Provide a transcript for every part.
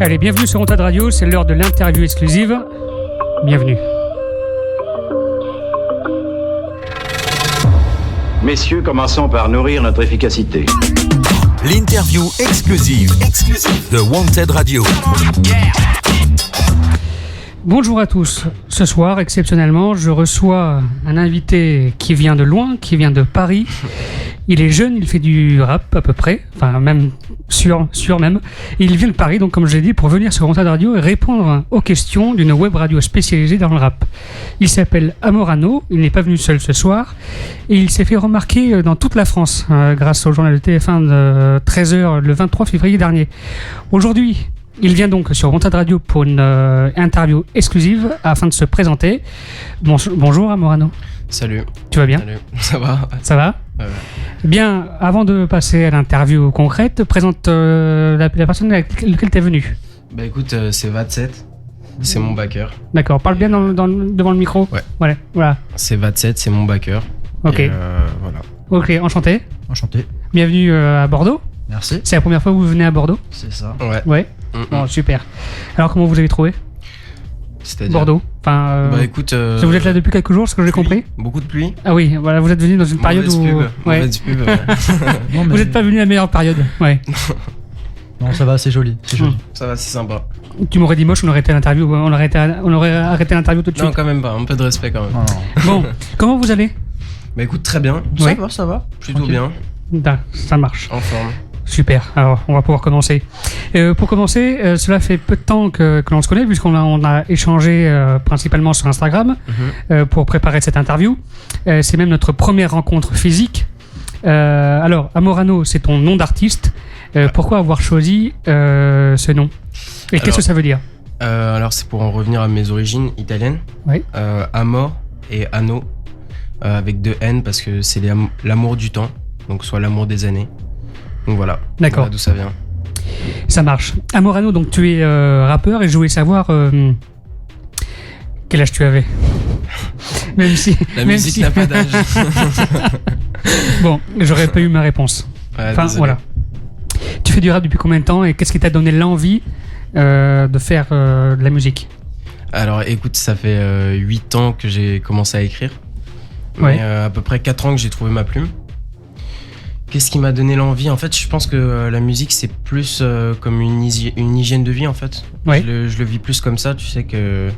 Allez, bienvenue sur Wanted Radio, c'est l'heure de l'interview exclusive. Bienvenue. Messieurs, commençons par nourrir notre efficacité. L'interview exclusive de Wanted Radio. Bonjour à tous. Ce soir, exceptionnellement, je reçois un invité qui vient de loin, qui vient de Paris. Il est jeune, il fait du rap à peu près, enfin même sûr même. Et il vient de Paris, donc comme je l'ai dit, pour venir sur Wanted Radio et répondre aux questions d'une web radio spécialisée dans le rap. Il s'appelle Amorano, il n'est pas venu seul ce soir, et il s'est fait remarquer dans toute la France grâce au journal de TF1 de 13h le 23 février dernier. Aujourd'hui, il vient donc sur Wanted Radio pour une interview exclusive afin de se présenter. Bonjour Amorano. Salut. Tu vas bien ? Salut. Ça va ? Ça va ? Ouais. Bien, avant de passer à l'interview concrète, présente la personne avec laquelle tu es venu. Bah écoute, c'est Vat7, c'est mon backer. D'accord, parle bien devant le micro. Ouais. Voilà. C'est Vat7, c'est mon backer. Ok. Et voilà. Ok, enchanté. Enchanté. Bienvenue à Bordeaux. Merci. C'est la première fois que vous venez à Bordeaux ? C'est ça. Ouais. Ouais. Bon, super. Alors, comment vous avez trouvé C'est-à-dire Bordeaux ? Enfin, Bah écoute. vous êtes là depuis quelques jours, ce que j'ai compris ? Beaucoup de pluie. Ah oui, voilà, vous êtes venu dans une période Mauvaise où. pub. Ouais. Mauvaise pub. Non, mais- Vous n'êtes pas venu à la meilleure période. Ouais. Non, ça va, c'est joli. C'est joli. Ça va, c'est sympa. Tu m'aurais dit moche, on aurait arrêté l'interview tout de Non, suite. quand même pas. Un peu de respect quand même. Non, non. Bon, comment vous allez ? Bah écoute, très bien. Ouais. Ça va. Plutôt Tranquille. bien. Ça marche. En forme. Super, alors on va pouvoir commencer. Pour commencer, cela fait peu de temps que l'on se connaît, puisqu'on a échangé principalement sur Instagram pour préparer cette interview. C'est même notre première rencontre physique. Alors, Amorano, c'est ton nom d'artiste. Pourquoi avoir choisi ce nom ? Et qu'est-ce que ça veut dire ? Alors c'est pour en revenir à mes origines italiennes. Oui. Amor et Anno avec 2 N parce que c'est l'amour du temps, donc soit l'amour des années. Donc voilà. D'accord. Voilà d'où ça vient. Ça marche. Amorano, donc tu es rappeur et je voulais savoir quel âge tu avais. Même si. La musique n'a pas d'âge. Bon, j'aurais pas eu ma réponse. Ouais, Enfin, désolé. voilà. Tu fais du rap depuis combien de temps et qu'est-ce qui t'a donné l'envie de faire de la musique ? Alors écoute, ça fait 8 ans que j'ai commencé à écrire. Ouais. Mais à peu près 4 ans que j'ai trouvé ma plume. Qu'est-ce qui m'a donné l'envie ? En fait, je pense que la musique, c'est plus comme une hygiène de vie, en fait. Ouais. Je le vis plus comme ça, tu sais, que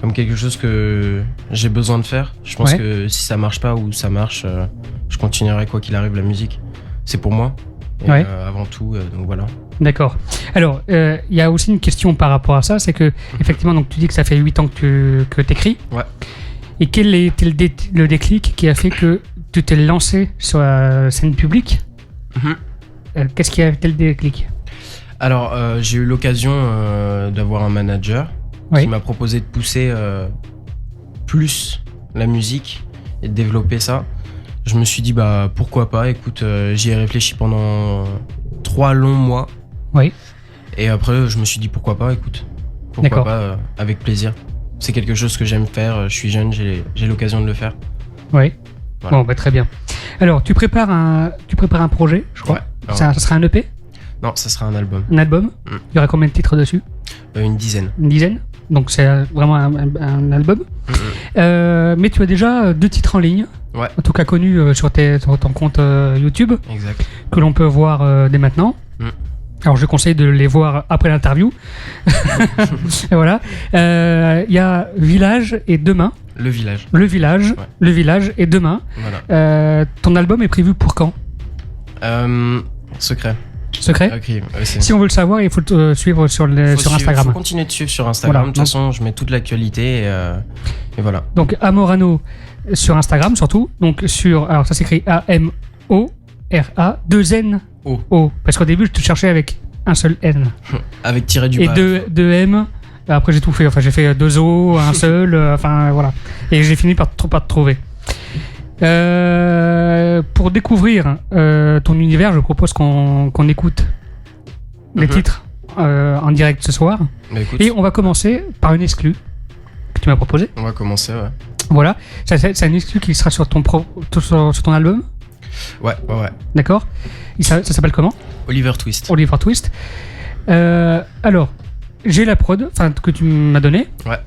comme quelque chose que j'ai besoin de faire. Je pense Ouais. que si ça marche pas ou ça marche, je continuerai quoi qu'il arrive la musique. C'est pour moi. Et, Ouais. avant tout, donc voilà. D'accord. Alors, il y a aussi une question par rapport à ça, c'est que, effectivement, donc, tu dis que ça fait 8 ans que tu écris. Ouais. Et quel était le déclic qui a fait que tu t'es lancé sur la scène publique ? Qu'est-ce qui a été le déclic ? Alors, j'ai eu l'occasion d'avoir un manager Oui. qui m'a proposé de pousser plus la musique et de développer ça. Je me suis dit, bah pourquoi pas, écoute, j'y ai réfléchi pendant 3 longs mois. Oui. Et après, je me suis dit, pourquoi pas, écoute, D'accord. pourquoi pas, avec plaisir. C'est quelque chose que j'aime faire, je suis jeune, j'ai l'occasion de le faire. Oui. Voilà. Bon, bah, très bien. Alors, tu prépares un projet, je crois. Ouais. Alors, Ça sera un EP ? non, ça sera un album, Un album ? Il y aura combien de titres dessus ? une dizaine. Une dizaine ? Donc, c'est vraiment un album. Mais tu as déjà 2 titres en ligne. Ouais. En tout cas connus sur ton compte YouTube, Exact. que l'on peut voir dès maintenant. Alors, je conseille de les voir après l'interview. Et voilà. Il y a Village et Demain. Le village, Le Village, Ouais. Le Village et Demain. voilà. Ton album est prévu pour quand ? Secret. Secret ? Ok, ouais, c'est... Si on veut le savoir, il faut te suivre sur Instagram. Faut continuer de suivre sur Instagram. Voilà. De toute façon, je mets toute l'actualité et voilà. Donc Amorano sur Instagram surtout. Donc alors ça s'écrit A-M-O-R-A 2 N-O. Parce qu'au début, je te cherchais avec un seul N. Avec tiré du Et bas. 2 M. Après, j'ai tout fait. Enfin, j'ai fait 2 O, un seul. Enfin, voilà. Et j'ai fini par te trouver. Pour découvrir ton univers, je propose qu'on écoute les titres en direct ce soir. Bah, écoute, Et on va commencer par une exclue que tu m'as proposée. on va commencer, ouais. Voilà. C'est une exclue qui sera sur ton album. Ouais. D'accord. Ça s'appelle comment ? Oliver Twist. Oliver Twist. Alors, j'ai la prod, enfin que tu m'as donnée. Ouais.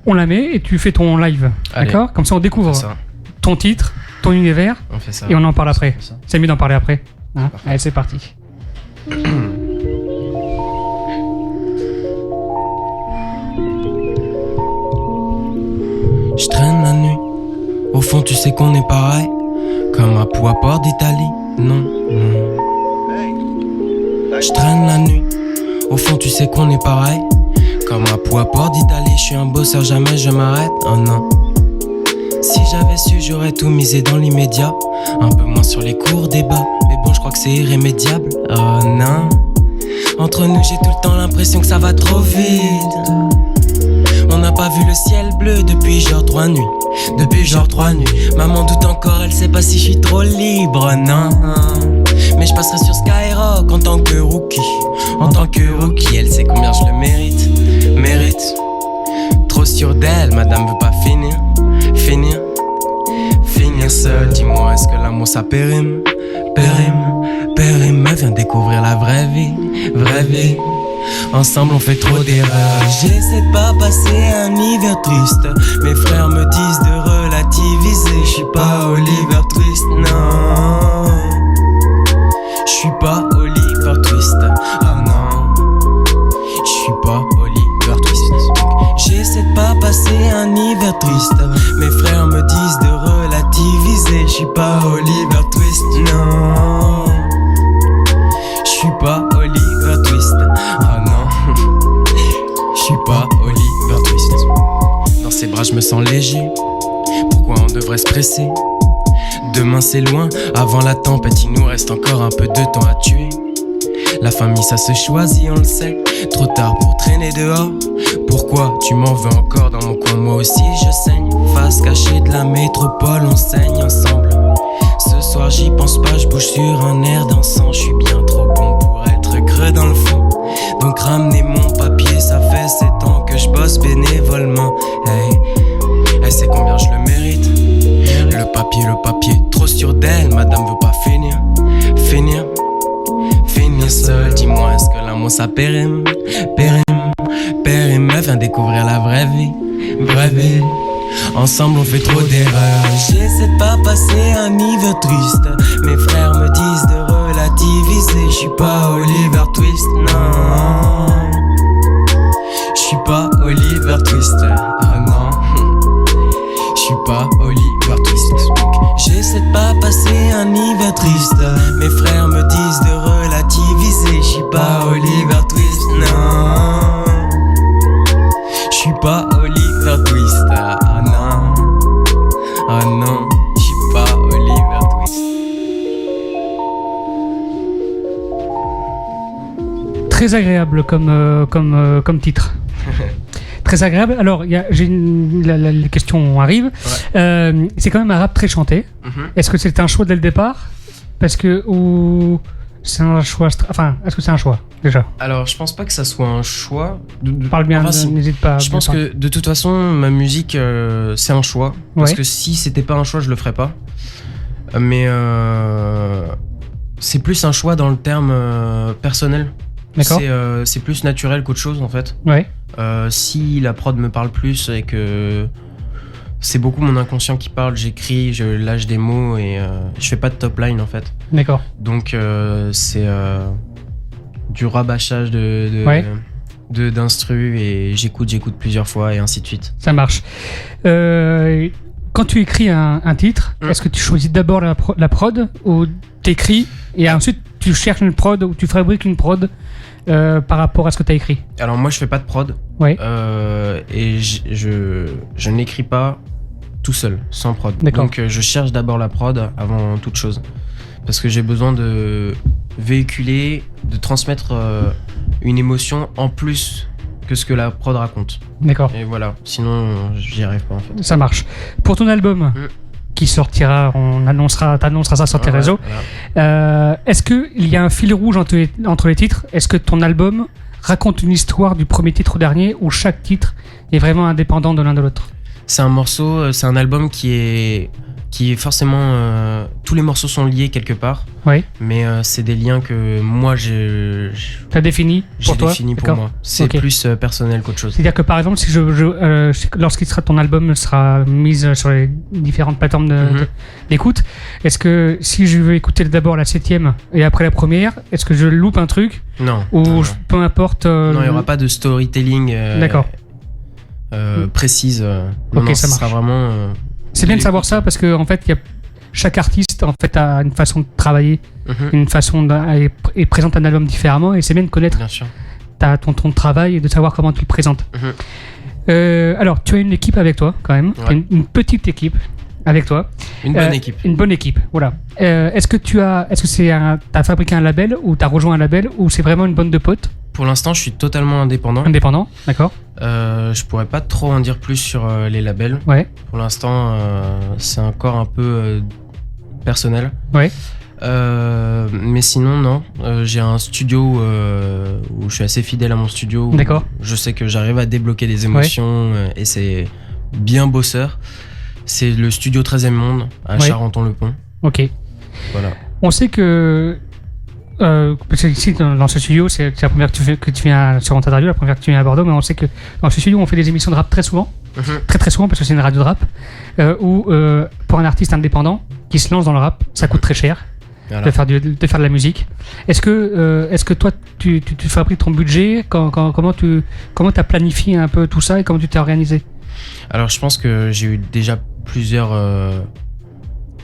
On la met et tu fais ton live, Allez. d'accord? Comme ça on découvre Ça, ton titre, ton univers on fait ça. et on en parle après. C'est ça. C'est mieux d'en parler après. Hein, Parfait. allez, c'est parti. Je traîne la nuit. Au fond, tu sais qu'on est pareil. Comme un pot à port d'Italie. Non, non. Je traîne la nuit. Au fond, tu sais qu'on est pareil. Comme un pot à port d'Italie. Je suis un bosseur, jamais je m'arrête. Oh non. Si j'avais su, j'aurais tout misé dans l'immédiat. Un peu moins sur les cours débats. Mais bon, je crois que c'est irrémédiable. Oh non. Entre nous, j'ai tout le temps l'impression que ça va trop vite. On n'a pas vu le ciel bleu depuis genre 3 nuits. Depuis genre 3 nuits. Maman doute encore, elle sait pas si je suis trop libre, non. Mais je passerai sur Skyrock en tant que rookie. En tant que rookie, elle sait combien je le mérite. Mérite. Trop sûr d'elle, madame veut pas finir. Finir. Finir seul, dis-moi, est-ce que l'amour ça périme? Périme. Périme, viens découvrir la vraie vie. Vraie vie. Ensemble on fait trop d'erreurs. J'essaie de pas passer un hiver triste. Mes frères me disent de relativiser. Je suis pas Oliver Twist, non. Je suis pas Oliver Twist. Ah non. Je suis pas Oliver Twist. J'essaie de pas passer un hiver triste. Mes frères me disent de relativiser. Je suis pas Oliver Twist, non. Je suis pas Oliver Twist. Ah non. Je suis pas Oliver Twist. Dans ses bras je me sens léger. Pourquoi on devrait se presser? Demain c'est loin, avant la tempête il nous reste encore un peu de temps à tuer. La famille ça se choisit, on le sait. Trop tard pour traîner dehors. Pourquoi tu m'en veux encore dans mon coin? Moi aussi je saigne. Face cachée de la métropole, on saigne ensemble. Ce soir j'y pense pas, je bouge sur un air dansant. Je suis bien trop bon pour être creux dans le fond. Donc ramenez mon papier, ça fait 7 ans que je bosse bénévolement. Hey, elle sait combien je le mérite. Le papier, trop sûr d'elle, madame veut pas finir. Finir, finir seul, dis-moi, est-ce que l'amour ça périme? Périme, périme, viens découvrir la vraie vie. Vraie vie. Ensemble on fait trop d'erreurs. J'essaie de pas passer un hiver triste. Mes frères me disent de relativiser. Je suis pas Oliver Twist, non. Je suis pas Oliver Twist. Ah non. Je suis pas Oliver Twist. J'essaie de pas passer un hiver triste. Mes frères me disent de relativiser. Je suis pas Oliver Twist, non. Je suis pas Oliver Twist. Ah non. Ah non. Je suis pas Oliver Twist. Très agréable comme titre. Très agréable. Alors, la question arrive. Ouais. C'est quand même un rap très chanté. Est-ce que c'est un choix dès le départ? Parce que ou c'est un choix. Enfin, est-ce que c'est un choix déjà? Alors, je pense pas que ça soit un choix. Parle bien, Enfin, si. n'hésite pas. Je pense que de toute façon, ma musique, c'est un choix. Parce Ouais. que si c'était pas un choix, je le ferais pas. Mais c'est plus un choix dans le terme personnel. D'accord. C'est plus naturel qu'autre chose en fait. Ouais. Si la prod me parle plus et que c'est beaucoup mon inconscient qui parle, j'écris, je lâche des mots et je fais pas de top line en fait. D'accord. Donc c'est du rabâchage Ouais. d'instru et j'écoute plusieurs fois et ainsi de suite. Ça marche. Quand tu écris un titre, est-ce que tu choisis d'abord la prod ou t'écris et ensuite tu cherches une prod ou tu fabriques une prod par rapport à ce que tu as écrit? Alors moi je fais pas de prod Ouais. et je n'écris pas tout seul, sans prod. D'accord. Donc je cherche d'abord la prod avant toute chose. Parce que j'ai besoin de véhiculer, de transmettre une émotion en plus que ce que la prod raconte. D'accord. Et voilà, sinon j'y arrive pas en fait. Ça marche. Pour ton album qui sortira, t'annonceras ça sur tes Ouais, réseaux. voilà. Est-ce qu'il y a un fil rouge entre les titres? Est-ce que ton album raconte une histoire du premier titre au dernier ou chaque titre est vraiment indépendant de l'un de l'autre? C'est un morceau, c'est un album qui est qui est forcément... tous les morceaux sont liés quelque part, Ouais. mais c'est des liens que moi j'ai T'as défini pour toi. définis pour D'accord. moi. C'est Ok. plus personnel qu'autre chose. C'est-à-dire que par exemple, si lorsqu'il sera ton album sera mis sur les différentes plateformes d'écoute, est-ce que si je veux écouter d'abord la 7e et après la première, est-ce que je loupe un truc Non. ou non, peu importe non, il n'y aura pas de storytelling D'accord. précise. Ok, non, ça sera marche. vraiment. C'est bien de savoir ça parce que en fait, chaque artiste en fait a une façon de travailler, une façon et présente un album différemment et c'est bien de connaître Bien sûr. ton travail et de savoir comment tu le présentes. Alors, tu as une équipe avec toi quand même, Ouais. Tu as une petite équipe avec toi. Une bonne équipe. Une bonne équipe, voilà. Est-ce que t'as fabriqué un label ou t'as rejoint un label ou c'est vraiment une bande de potes Pour l'instant, je suis totalement indépendant. indépendants, d'accord? Je pourrais pas trop en dire plus sur les labels. Ouais, Pour l'instant, c'est encore un peu personnel. ouais, Mais sinon, non. J'ai un studio où je suis assez fidèle à mon studio. Où D'accord. Je sais que j'arrive à débloquer des émotions et c'est bien bosseur. C'est le studio 13e Monde à Ouais. Charenton-le-Pont. ok. Voilà. On sait que parce que ici dans ce studio, c'est la première que tu viens sur Wanted Radio, la première que tu viens à Bordeaux, mais on sait que dans ce studio, on fait des émissions de rap très souvent, très souvent parce que c'est une radio de rap, où pour un artiste indépendant qui se lance dans le rap, ça coûte très cher. Voilà. De faire de la musique. Est-ce que toi tu fabriques ton budget comment t'as planifié un peu tout ça et comment tu t'es organisé? Alors, je pense que j'ai eu déjà plusieurs.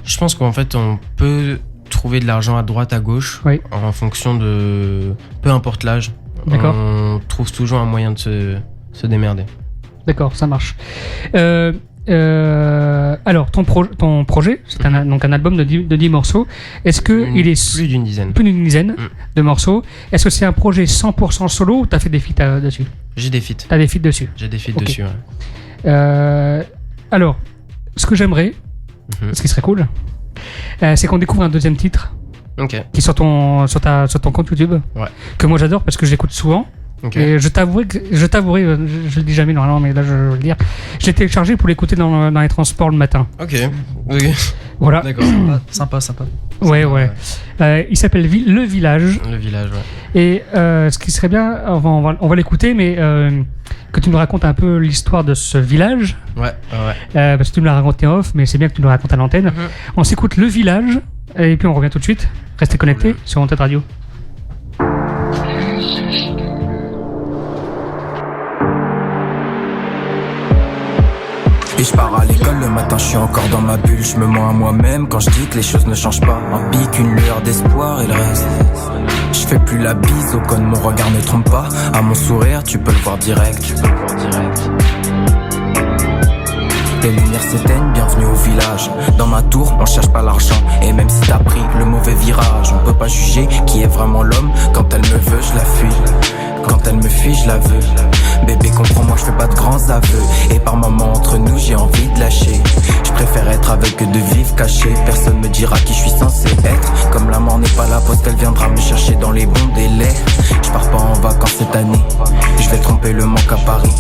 Je pense qu'en fait, on peut trouver de l'argent à droite, à gauche, Oui. en fonction de. Peu importe l'âge. D'accord. On trouve toujours un moyen de se démerder. D'accord, ça marche. Alors ton projet, c'est donc un album de 10 morceaux. Est-ce que il est Plus d'une dizaine. plus d'une dizaine de morceaux? Est-ce que c'est un projet 100% solo ou t'as fait des feats dessus? J'ai des feats. T'as des feats dessus. J'ai des feats Ok. dessus, ouais. Alors, ce que j'aimerais, ce qui serait cool, c'est qu'on découvre un deuxième titre Ok. qui est sur ton compte YouTube, Ouais. que moi j'adore parce que je l'écoute souvent. Ok. Et je t'avouerai, je le dis jamais normalement, mais là je veux le dire, je l'ai téléchargé pour l'écouter dans les transports le matin. Ok. Ok. Voilà. D'accord. Sympa. Ouais. Il s'appelle Le Village. Le village, ouais. Et ce qui serait bien, on va l'écouter, mais que tu nous racontes un peu l'histoire de ce village. Ouais. Parce que tu nous l'as raconté en off, mais c'est bien que tu nous le racontes à l'antenne. On s'écoute Le Village, et puis on revient tout de suite. Restez connectés sur Wanted Radio. Et je pars à l'école le matin, je suis encore dans ma bulle. Je me mens à moi-même quand je dis que les choses ne changent pas. Un pic, une lueur d'espoir et le reste. Je fais plus la bise au con, mon regard ne trompe pas. À mon sourire, tu peux le voir direct. Les lumières s'éteignent, bienvenue au village. Dans ma tour, on cherche pas l'argent. Et même si t'as pris le mauvais virage, on peut pas juger qui est vraiment l'homme. Quand elle me veut, je la fuis. Quand elle me fuit, je la veux. Bébé, comprends-moi, je fais pas de grands aveux. Et par moments entre nous, j'ai envie de lâcher. Je préfère être avec que de vivre caché. Personne me dira qui je suis censé être. Comme la mort n'est pas la poste, elle viendra me chercher dans les bons délais. Je pars pas en vacances cette année. Je vais tromper le manque à Paris.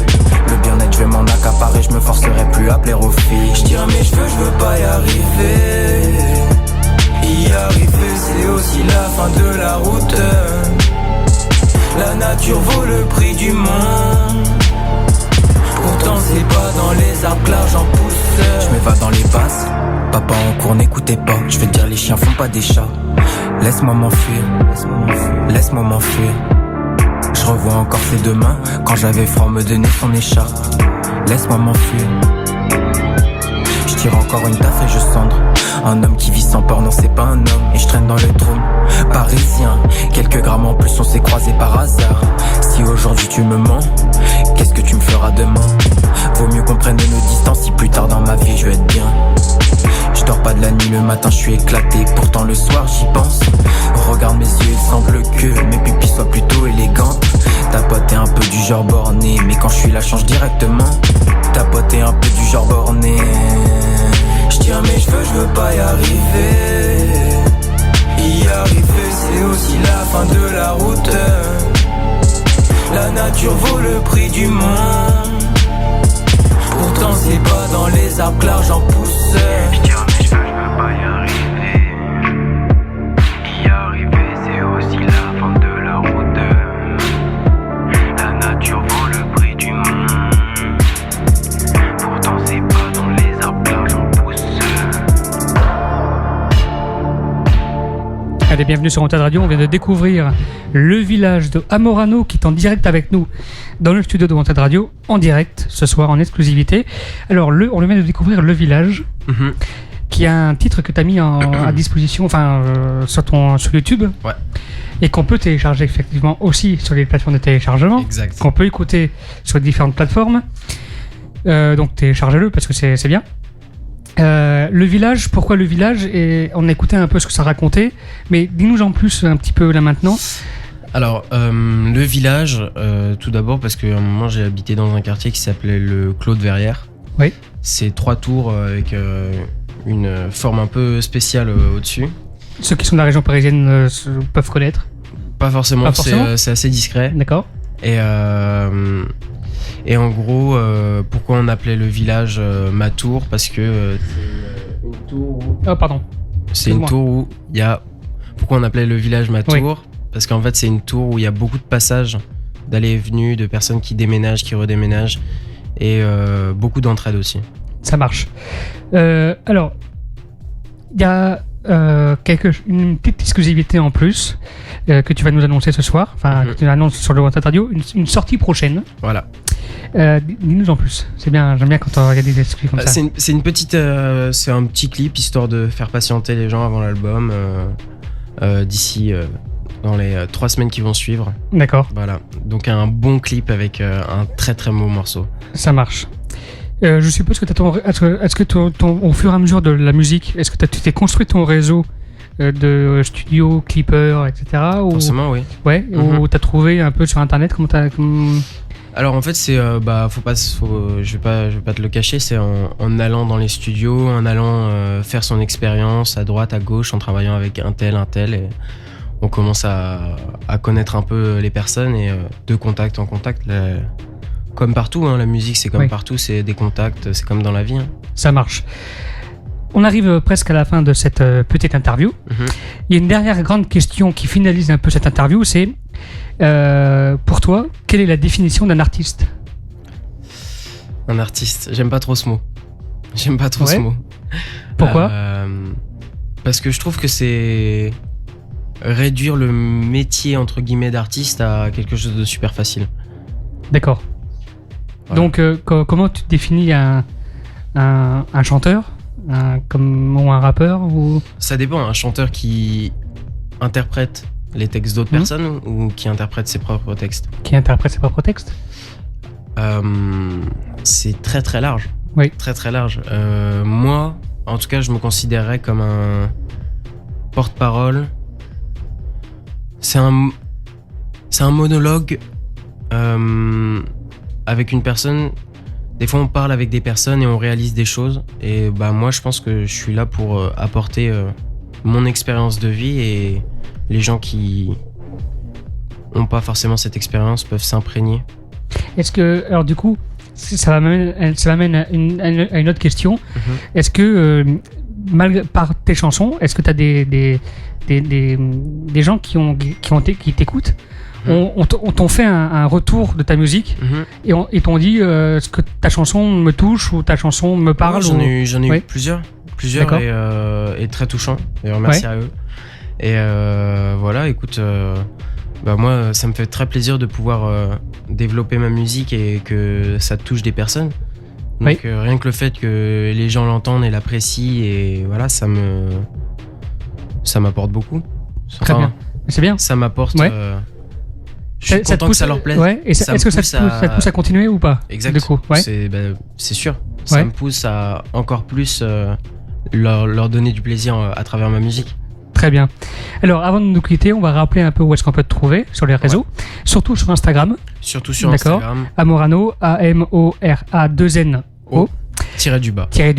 Le bien-être, je vais m'en accaparer. Je me forcerai plus à plaire aux filles. Je dirais mais je veux pas y arriver. Y arriver, c'est aussi la fin de la route. La nature vaut le prix du monde. Pourtant c'est pas dans les arbres que l'argent pousse. Je m'évade dans les basses. Papa en cours n'écoutez pas. Je vais te dire les chiens font pas des chats. Laisse-moi m'enfuir. Laisse-moi m'enfuir. Je revois encore ces deux mains. Quand j'avais froid me donner son écharpe. Laisse-moi m'enfuir. Je tire encore une taffe et je cendre. Un homme qui vit sans peur, non c'est pas un homme. Et je traîne dans le trône parisien. Quelques grammes en plus, on s'est croisés par hasard. Si aujourd'hui tu me mens, qu'est-ce que tu me feras demain? Vaut mieux qu'on prenne nos distances si plus tard dans ma vie je vais être bien. Je dors pas de la nuit, le matin je suis éclaté. Pourtant le soir j'y pense. Regarde mes yeux, il semble que mes pupilles soient plutôt élégantes. Ta pote est un peu du genre borné, mais quand je suis là change directement. Ta pote est un peu du genre borné. Je tiens mais je veux pas y arriver. Y arriver c'est aussi la fin de la route. La nature vaut le prix du monde. Pourtant c'est pas dans les arbres que l'argent pousse. Je tiens mais je veux et bienvenue sur Wanted Radio. On vient de découvrir le village de Amorano qui est en direct avec nous dans le studio de Wanted Radio, en direct ce soir en exclusivité. Alors on vient de découvrir le village, qui a un titre que tu as mis à disposition, sur YouTube. Ouais. Et qu'on peut télécharger effectivement aussi sur les plateformes de téléchargement. Exact. Qu'on peut écouter sur différentes plateformes. Donc téléchargez-le parce que c'est bien. Le village, pourquoi le village? Et on a écouté un peu ce que ça racontait, mais dis-nous en plus un petit peu là maintenant. Alors, le village, tout d'abord parce qu'à un moment j'ai habité dans un quartier qui s'appelait le Clos de Verrières. Oui. C'est 3 tours avec une forme un peu spéciale au-dessus. Ceux qui sont de la région parisienne peuvent connaître. Pas forcément, Pas forcément. c'est assez discret. D'accord. Et en gros, pourquoi on appelait le village ma tour? Parce que c'est une tour où... Oh pardon. C'est une tour où il y a... Pourquoi on appelait le village ma tour? Oui. Parce qu'en fait, c'est une tour où il y a beaucoup de passages d'allées et venues, de personnes qui déménagent, qui redéménagent, et beaucoup d'entraide aussi. Ça marche. Alors, il y a une petite exclusivité en plus que tu vas nous annoncer ce soir, que tu annonces sur le Wanted Radio, une sortie prochaine. Voilà. Dis-nous en plus. C'est bien, j'aime bien quand il y a des exclus comme ça. C'est une petite, c'est un petit clip histoire de faire patienter les gens avant l'album d'ici dans les 3 semaines qui vont suivre. D'accord. Voilà. Donc un bon clip avec un très très beau morceau. Ça marche. Je suppose que est-ce que au fur et à mesure de la musique, est-ce que tu t'es construit ton réseau de studio, clippers, etc. Forcément, oui. Ouais. Ou t'as trouvé un peu sur internet Alors en fait c'est je vais pas te le cacher, c'est en allant dans les studios, en allant faire son expérience à droite, à gauche, en travaillant avec un tel et on commence à connaître un peu les personnes et de contact en contact. Comme partout, la musique c'est comme partout, c'est des contacts, c'est comme dans la vie. Ça marche. On arrive presque à la fin de cette petite interview. Il y a une dernière grande question qui finalise un peu cette interview, c'est pour toi, quelle est la définition d'un artiste? Un artiste, j'aime pas trop ce mot. Ce mot. Pourquoi? Parce que je trouve que c'est réduire le métier entre guillemets d'artiste à quelque chose de super facile. D'accord. Voilà. Donc comment tu définis un chanteur ou un rappeur ou... Ça dépend, un chanteur qui interprète les textes d'autres personnes ou qui interprète ses propres textes? Qui interprète ses propres textes? C'est très très large. Oui. Très très large. Moi, en tout cas, je me considérerais comme un porte-parole. C'est un monologue avec une personne. Des fois, on parle avec des personnes et on réalise des choses. Et moi, je pense que je suis là pour apporter mon expérience de vie, et les gens qui n'ont pas forcément cette expérience peuvent s'imprégner. Est-ce que, alors du coup, ça m'amène à une autre question. Est-ce que, par tes chansons, est-ce que tu as des gens qui t'écoutent, t'ont fait un retour de ta musique et t'ont dit est-ce que ta chanson me touche ou ta chanson me parle? J'en ai eu plusieurs et très touchants, et merci à eux. Et voilà, écoute, moi ça me fait très plaisir de pouvoir développer ma musique et que ça touche des personnes. Donc rien que le fait que les gens l'entendent et l'apprécient, et voilà, ça m'apporte beaucoup. Très bien. C'est bien. Ça m'apporte. Je suis content que ça leur plaise. Ouais. Et est-ce que ça te pousse à continuer ou pas? Exact. Du coup, c'est sûr. Ça me pousse à encore plus leur donner du plaisir à travers ma musique. Très bien. Alors, avant de nous quitter, on va rappeler un peu où est-ce qu'on peut te trouver sur les réseaux, surtout sur Instagram. Surtout sur Instagram. Amorano, AMORA2NO. Tiré du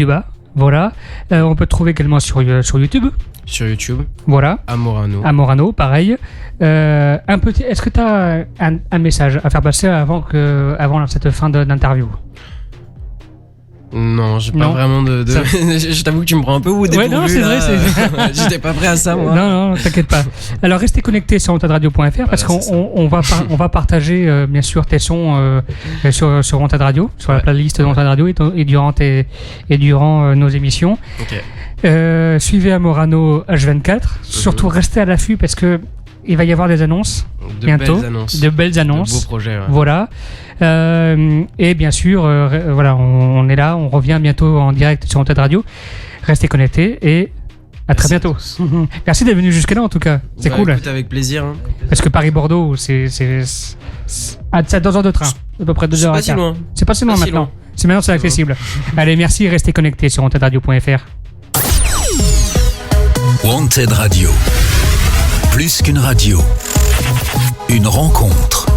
bas. Voilà. On peut te trouver également sur YouTube. Sur YouTube. Voilà. Amorano, pareil. Est-ce que tu as un message à faire passer avant cette fin d'interview? Non, j'ai pas Non. vraiment de... Ça- Je t'avoue que tu me prends un peu au dépourvu. non, c'est vrai, là. J'étais pas prêt à ça, moi. Non, t'inquiète pas. Alors restez connectés sur wantedradio.fr parce Voilà, c'est ça. qu'on on va partager bien sûr tes sons sur Wanted Radio, sur la Ouais. playlist de Wanted Radio et durant nos émissions. Ok. Suivez Amorano H24. Surtout restez à l'affût parce que il va y avoir des annonces De bientôt, belles annonces. de belles De annonces. beaux projets, ouais. Voilà. Et bien sûr, voilà, on est là, on revient bientôt en direct sur Wanted Radio. Restez connectés et à très Merci à bientôt. tous. Merci d'être venu jusque là en tout cas. C'est Bah, cool. Écoute, avec plaisir. Hein. Parce que Paris-Bordeaux, c'est à 2 heures de train. À peu près 2 C'est heures pas et si quart. loin. C'est pas si loin Pas si maintenant. loin. C'est maintenant c'est accessible. Allez, merci, restez connectés sur wantedradio.fr. Wanted Radio. Plus qu'une radio. Une rencontre.